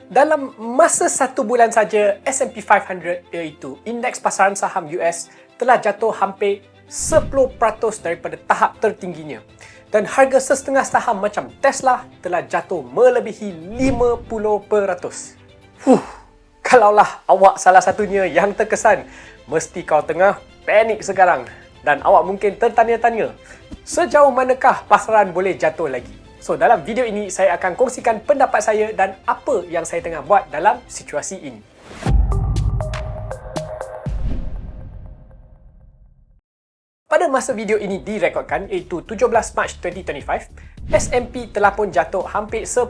Dalam masa 1 bulan saja, S&P 500 iaitu indeks pasaran saham US telah jatuh hampir 10% daripada tahap tertingginya. Dan harga sesetengah saham macam Tesla telah jatuh melebihi 50%. Kalaulah awak salah satunya yang terkesan, mesti kau tengah panik sekarang. Dan awak mungkin tertanya-tanya, sejauh manakah pasaran boleh jatuh lagi? So, dalam video ini saya akan kongsikan pendapat saya dan apa yang saya tengah buat dalam situasi ini. Pada masa video ini direkodkan iaitu 17 Mac 2025, S&P telah pun jatuh hampir 10%.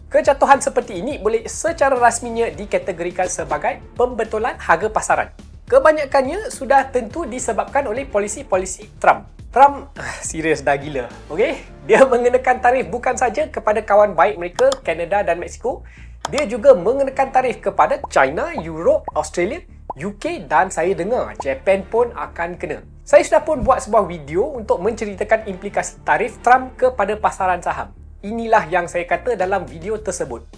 Kejatuhan seperti ini boleh secara rasminya dikategorikan sebagai pembetulan harga pasaran. Kebanyakannya sudah tentu disebabkan oleh polisi-polisi Trump. Trump serius dah gila, okey? Dia mengenakan tarif bukan saja kepada kawan baik mereka, Kanada dan Mexico. Dia juga mengenakan tarif kepada China, Europe, Australia, UK dan saya dengar Japan pun akan kena. Saya sudah pun buat sebuah video untuk menceritakan implikasi tarif Trump kepada pasaran saham. Inilah yang saya kata dalam video tersebut.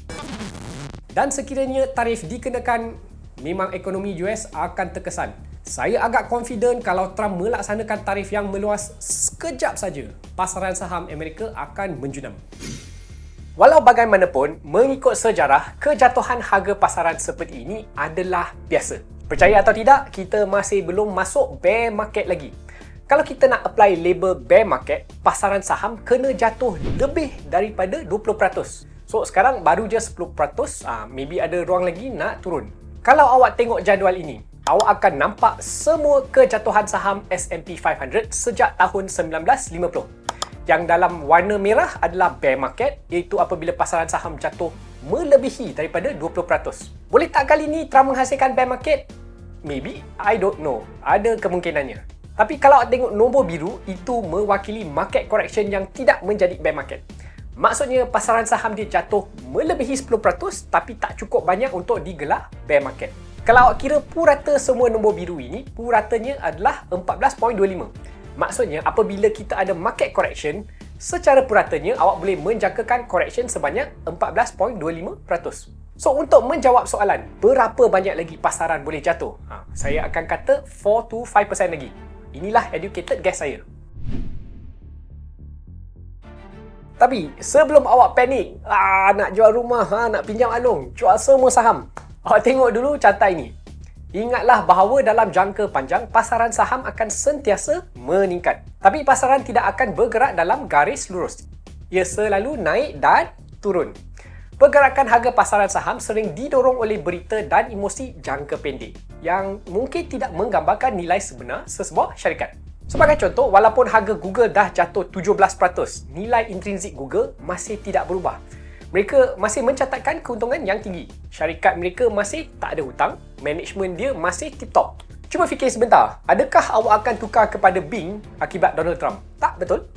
Dan sekiranya tarif dikenakan, memang ekonomi US akan terkesan. Saya agak confident kalau Trump melaksanakan tarif yang meluas sekejap saja, pasaran saham Amerika akan menjunam. Walau bagaimanapun, mengikut sejarah, kejatuhan harga pasaran seperti ini adalah biasa. Percaya atau tidak, kita masih belum masuk bear market lagi. Kalau kita nak apply label bear market, pasaran saham kena jatuh lebih daripada 20%. So, sekarang baru je 10%, maybe ada ruang lagi nak turun. Kalau awak tengok jadual ini, awak akan nampak semua kejatuhan saham S&P 500 sejak tahun 1950. Yang dalam warna merah adalah bear market, iaitu apabila pasaran saham jatuh melebihi daripada 20%. Boleh tak kali ni Trump menghasilkan bear market? Maybe, I don't know. Ada kemungkinannya. Tapi kalau awak tengok nombor biru, itu mewakili market correction yang tidak menjadi bear market. Maksudnya pasaran saham dia jatuh melebihi 10% tapi tak cukup banyak untuk digelar bear market. Kalau awak kira purata semua nombor biru ini, puratanya adalah 14.25. Maksudnya apabila kita ada market correction, secara puratanya awak boleh menjangkakan correction sebanyak 14.25%. So, untuk menjawab soalan, berapa banyak lagi pasaran boleh jatuh? Saya akan kata 4 to 5% lagi. Inilah educated guess saya. Tapi sebelum awak panik, nak jual rumah, nak pinjam alung, jual semua saham, awak tengok dulu carta ini. Ingatlah bahawa dalam jangka panjang, pasaran saham akan sentiasa meningkat. Tapi pasaran tidak akan bergerak dalam garis lurus. Ia selalu naik dan turun. Pergerakan harga pasaran saham sering didorong oleh berita dan emosi jangka pendek yang mungkin tidak menggambarkan nilai sebenar sesebuah syarikat. Sebagai contoh, walaupun harga Google dah jatuh 17%, nilai intrinsik Google masih tidak berubah. Mereka masih mencatatkan keuntungan yang tinggi. Syarikat mereka masih tak ada hutang, management dia masih tip-top. Cuba fikir sebentar, adakah awak akan tukar kepada Bing akibat Donald Trump? Tak betul?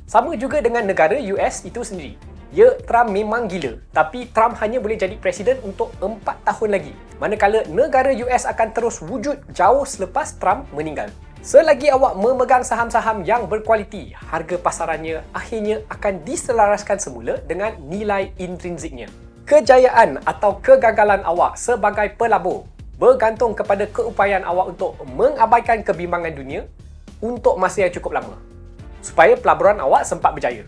Sama juga dengan negara US itu sendiri. Ya, Trump memang gila, tapi Trump hanya boleh jadi presiden untuk 4 tahun lagi. Manakala negara US akan terus wujud jauh selepas Trump meninggal. Selagi awak memegang saham-saham yang berkualiti, harga pasarannya akhirnya akan diselaraskan semula dengan nilai intrinsiknya. Kejayaan atau kegagalan awak sebagai pelabur bergantung kepada keupayaan awak untuk mengabaikan kebimbangan dunia untuk masa yang cukup lama, supaya pelaburan awak sempat berjaya.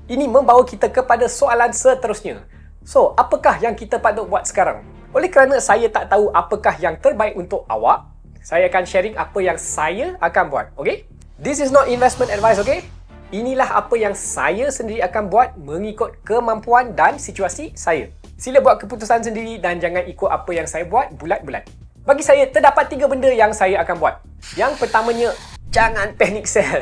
Ini membawa kita kepada soalan seterusnya. So, apakah yang kita patut buat sekarang? Oleh kerana saya tak tahu apakah yang terbaik untuk awak, saya akan sharing apa yang saya akan buat, okay? This is not investment advice, okay? Inilah apa yang saya sendiri akan buat mengikut kemampuan dan situasi saya. Sila buat keputusan sendiri dan jangan ikut apa yang saya buat bulat-bulat. Bagi saya, terdapat 3 benda yang saya akan buat. Yang pertamanya, jangan panic sell.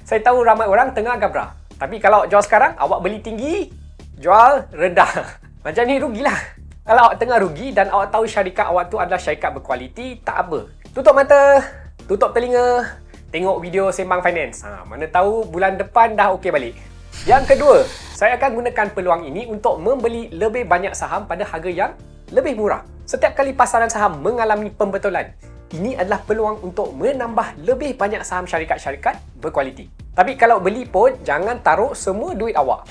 Saya tahu ramai orang tengah gabrah. Tapi kalau jual sekarang, awak beli tinggi, jual rendah. Macam ni rugilah. Kalau awak tengah rugi dan awak tahu syarikat awak tu adalah syarikat berkualiti, tak apa. Tutup mata, tutup telinga, tengok video Sembang Finance. Mana tahu bulan depan dah okey balik. Yang kedua, saya akan gunakan peluang ini untuk membeli lebih banyak saham pada harga yang lebih murah. Setiap kali pasaran saham mengalami pembetulan, ini adalah peluang untuk menambah lebih banyak saham syarikat-syarikat berkualiti. Tapi kalau beli pun, jangan taruh semua duit awak.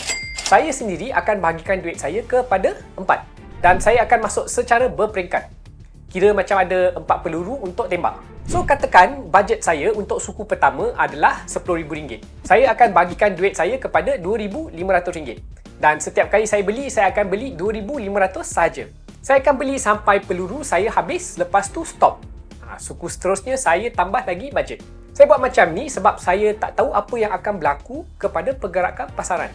saya sendiri akan bahagikan duit saya kepada 4 dan saya akan masuk secara berperingkat. Kira macam ada 4 peluru untuk tembak. So katakan bajet saya untuk suku pertama adalah RM10,000. Saya akan bagikan duit saya kepada RM2,500. Dan setiap kali saya beli, saya akan beli RM2,500 sahaja. Saya akan beli sampai peluru saya habis, lepas tu stop. Suku seterusnya saya tambah lagi bajet. Saya buat macam ni sebab saya tak tahu apa yang akan berlaku kepada pergerakan pasaran.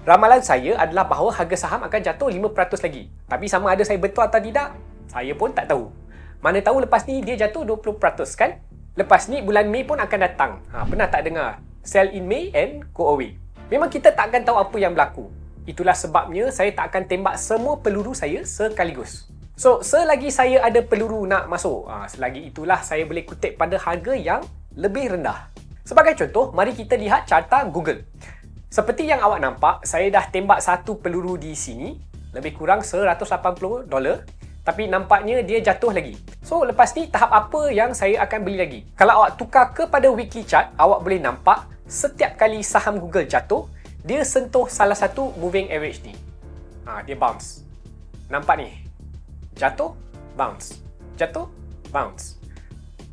Ramalan saya adalah bahawa harga saham akan jatuh 5% lagi. Tapi sama ada saya betul atau tidak, saya pun tak tahu. Mana tahu lepas ni dia jatuh 20% kan? Lepas ni bulan Mei pun akan datang. Pernah tak dengar? Sell in May and go away. Memang kita tak akan tahu apa yang berlaku. Itulah sebabnya saya tak akan tembak semua peluru saya sekaligus. So, selagi saya ada peluru nak masuk, selagi itulah saya boleh kutip pada harga yang lebih rendah. Sebagai contoh, mari kita lihat carta Google. Seperti yang awak nampak, saya dah tembak satu peluru di sini, lebih kurang $180. Tapi nampaknya dia jatuh lagi. So, lepas ni tahap apa yang saya akan beli lagi? Kalau awak tukar kepada weekly chart, awak boleh nampak setiap kali saham Google jatuh, dia sentuh salah satu moving average ni. Dia bounce. Nampak ni? Jatuh, bounce. Jatuh, bounce.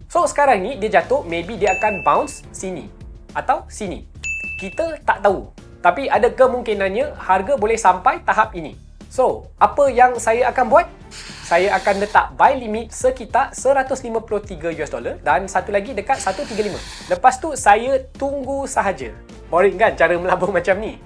So, sekarang ni dia jatuh, maybe dia akan bounce sini. Atau sini. Kita tak tahu. Tapi ada kemungkinannya harga boleh sampai tahap ini. So, apa yang saya akan buat? Saya akan letak buy limit sekitar $153 dan satu lagi dekat 135. Lepas tu saya tunggu sahaja. Boring kan cara melabur macam ni?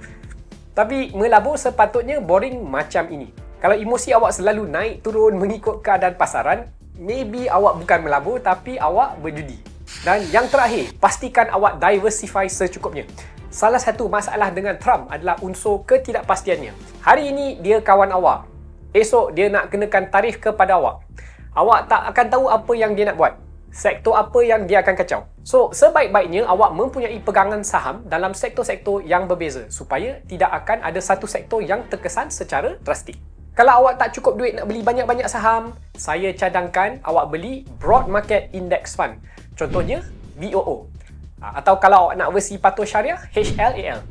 Tapi melabur sepatutnya boring macam ini. Kalau emosi awak selalu naik turun mengikut keadaan pasaran, maybe awak bukan melabur tapi awak berjudi. Dan yang terakhir, pastikan awak diversify secukupnya. Salah satu masalah dengan Trump adalah unsur ketidakpastiannya. Hari ini dia kawan awak. Esok dia nak kenakan tarif kepada awak. Awak tak akan tahu apa yang dia nak buat. Sektor apa yang dia akan kacau. So, sebaik-baiknya awak mempunyai pegangan saham dalam sektor-sektor yang berbeza supaya tidak akan ada satu sektor yang terkesan secara drastik. Kalau awak tak cukup duit nak beli banyak-banyak saham, saya cadangkan awak beli Broad Market Index Fund. Contohnya, BOO. Atau kalau awak nak versi patuh syariah, HLAL.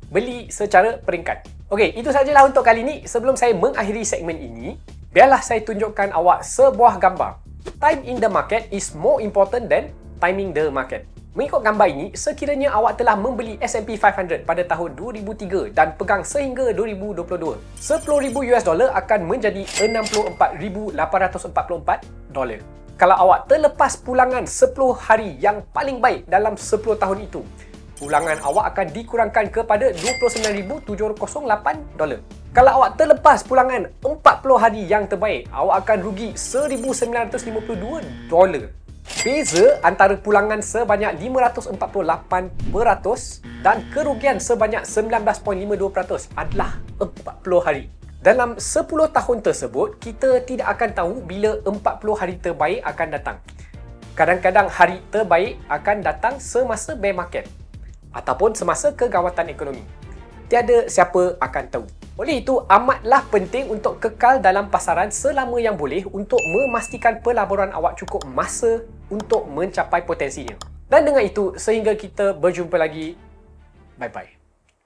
Beli secara peringkat. Okey, itu sajalah untuk kali ini. Sebelum saya mengakhiri segmen ini, biarlah saya tunjukkan awak sebuah gambar. Time in the market is more important than timing the market. Mengikut gambar ini, sekiranya awak telah membeli S&P 500 pada tahun 2003 dan pegang sehingga 2022, $10,000 akan menjadi $64,844. Kalau awak terlepas pulangan 10 hari yang paling baik dalam 10 tahun itu, pulangan awak akan dikurangkan kepada $29,708. Kalau awak terlepas pulangan 40 hari yang terbaik, awak akan rugi $1,952. Beza antara pulangan sebanyak 548% dan kerugian sebanyak 19.52% adalah 40 hari. Dalam 10 tahun tersebut, kita tidak akan tahu bila 40 hari terbaik akan datang. Kadang-kadang hari terbaik akan datang semasa bear market ataupun semasa kegawatan ekonomi. Tiada siapa akan tahu. Oleh itu, amatlah penting untuk kekal dalam pasaran selama yang boleh untuk memastikan pelaburan awak cukup masa untuk mencapai potensinya. Dan dengan itu, sehingga kita berjumpa lagi. Bye-bye.